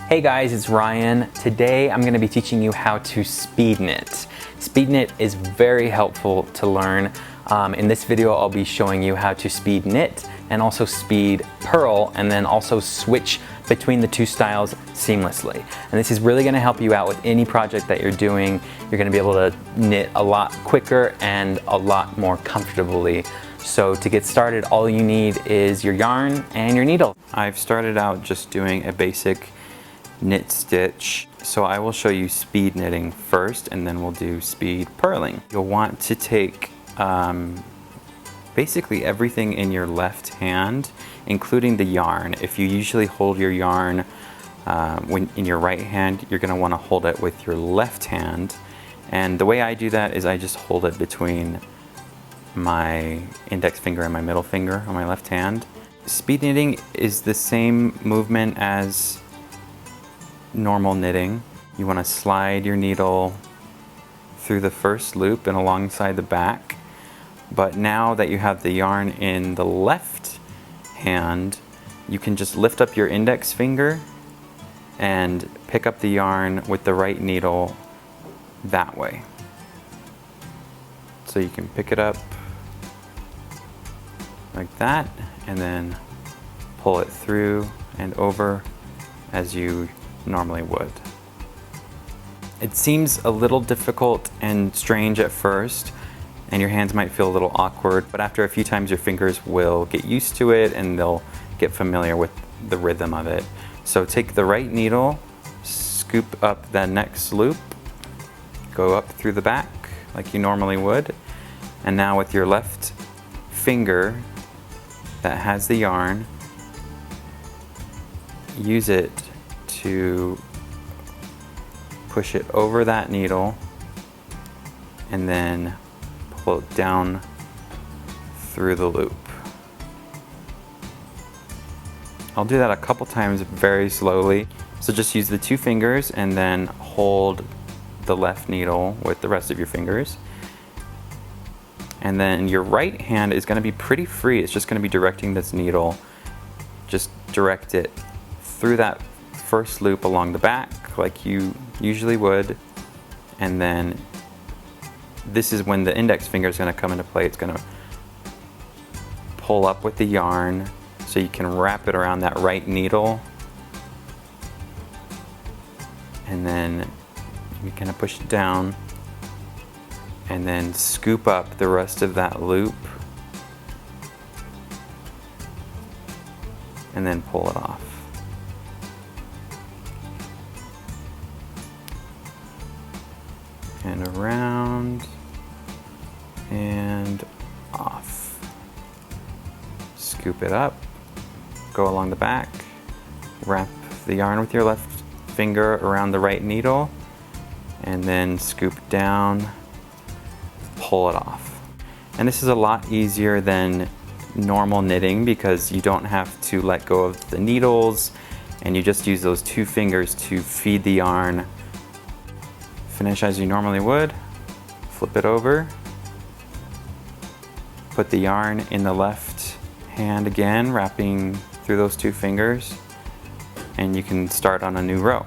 Hey guys, it's Ryan. Today I'm going to be teaching you how to speed knit. Speed knit is very helpful to learn. In this video I'll be showing you how to speed knit and also speed purl, and then also switch between the two styles seamlessly. And this is really going to help you out with any project that you're doing. You're going to be able to knit a lot quicker and a lot more comfortably. So to get started, all you need is your yarn and your needle. I've started out just doing a basic knit stitch, so I will show you speed knitting first and then we'll do speed purling. You'll want to take basically everything in your left hand, including the yarn. If you usually hold your yarn when in your right hand, you're going to want to hold it with your left hand, and the way I do that is I just hold it between my index finger and my middle finger on my left hand. Speed knitting is the same movement as normal knitting. You want to slide your needle through the first loop and alongside the back, but now that you have the yarn in the left hand, you can just lift up your index finger and pick up the yarn with the right needle that way. So you can pick it up like that and then pull it through and over as you normally would. It seems a little difficult and strange at first, and your hands might feel a little awkward, but after a few times your fingers will get used to it and they'll get familiar with the rhythm of it. So take the right needle, scoop up the next loop, go up through the back like you normally would, and now with your left finger that has the yarn, use it to push it over that needle and then pull it down through the loop. I'll do that a couple times very slowly. So just use the two fingers and then hold the left needle with the rest of your fingers. And then your right hand is going to be pretty free. It's just going to be directing this needle. Just direct it through that first loop along the back like you usually would, and then this is when the index finger is going to come into play. It's going to pull up with the yarn so you can wrap it around that right needle, and then you're going to push it down and then scoop up the rest of that loop and then pull it off. And around and off. Scoop it up, go along the back, wrap the yarn with your left finger around the right needle, and then scoop down, pull it off. And this is a lot easier than normal knitting because you don't have to let go of the needles and you just use those two fingers to feed the yarn. Finish as you normally would, flip it over, put the yarn in the left hand again, wrapping through those two fingers, and you can start on a new row.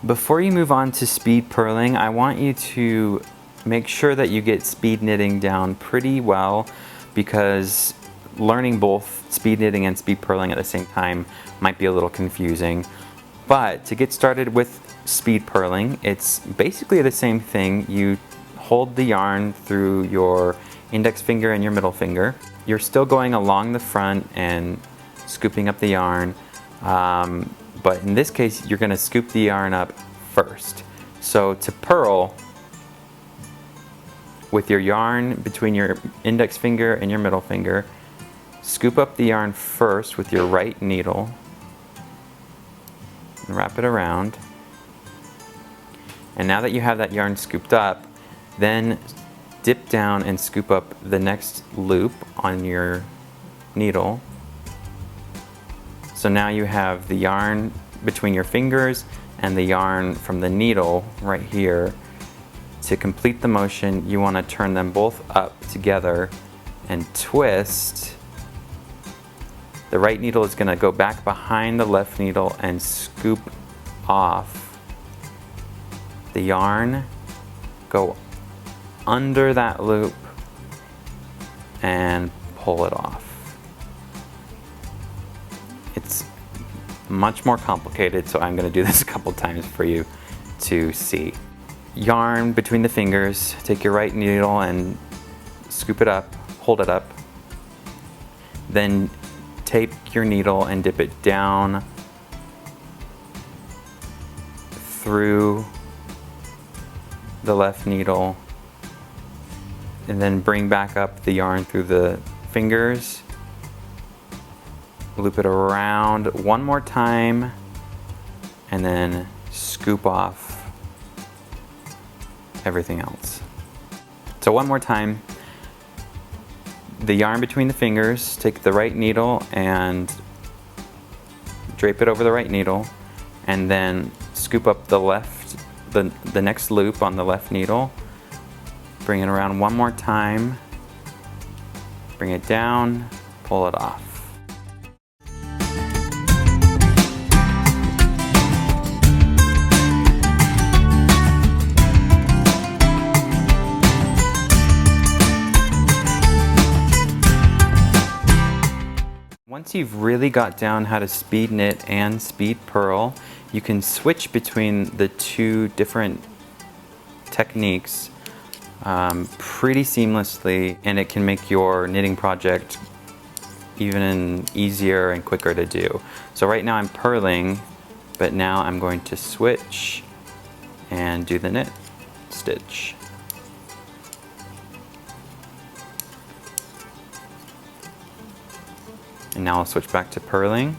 Before you move on to speed purling, I want you to make sure that you get speed knitting down pretty well, because learning both speed knitting and speed purling at the same time might be a little confusing. But to get started with speed purling, it's basically the same thing. You hold the yarn through your index finger and your middle finger. You're still going along the front and scooping up the yarn. But in this case, you're going to scoop the yarn up first. So to purl, with your yarn between your index finger and your middle finger, scoop up the yarn first with your right needle and wrap it around. And now that you have that yarn scooped up, then dip down and scoop up the next loop on your needle. So now you have the yarn between your fingers and the yarn from the needle right here. To complete the motion, you want to turn them both up together and twist. The right needle is going to go back behind the left needle and scoop off the yarn, go under that loop and pull it off. It's much more complicated, so I'm going to do this a couple times for you to see. Yarn between the fingers, take your right needle and scoop it up, hold it up. Then take your needle and dip it down through the left needle, and then bring back up the yarn through the fingers. Loop it around one more time and then scoop off everything else. So one more time, the yarn between the fingers, take the right needle and drape it over the right needle, and then scoop up the next loop on the left needle, bring it around one more time, bring it down, pull it off. Once you've really got down how to speed knit and speed purl, you can switch between the two different techniques pretty seamlessly, and it can make your knitting project even easier and quicker to do. So right now I'm purling, but now I'm going to switch and do the knit stitch. And now I'll switch back to purling.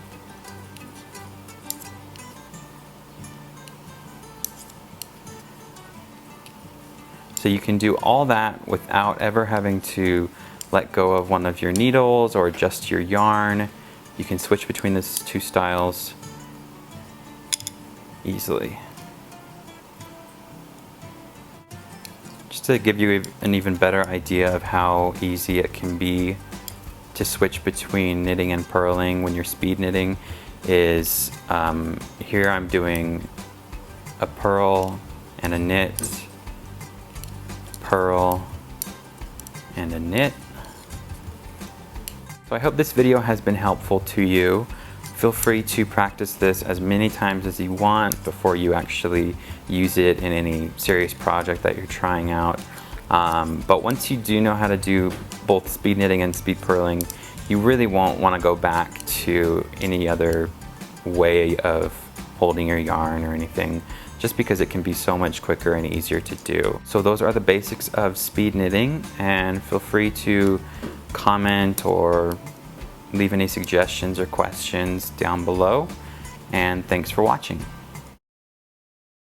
So you can do all that without ever having to let go of one of your needles or adjust your yarn. You can switch between these two styles easily. Just to give you an even better idea of how easy it can be to switch between knitting and purling when you're speed knitting is here I'm doing a purl and a knit, purl and a knit. So I hope this video has been helpful to you. Feel free to practice this as many times as you want before you actually use it in any serious project that you're trying out. But once you do know how to do both speed knitting and speed purling, you really won't want to go back to any other way of holding your yarn or anything, just because it can be so much quicker and easier to do. So those are the basics of speed knitting, and feel free to comment or leave any suggestions or questions down below, and thanks for watching.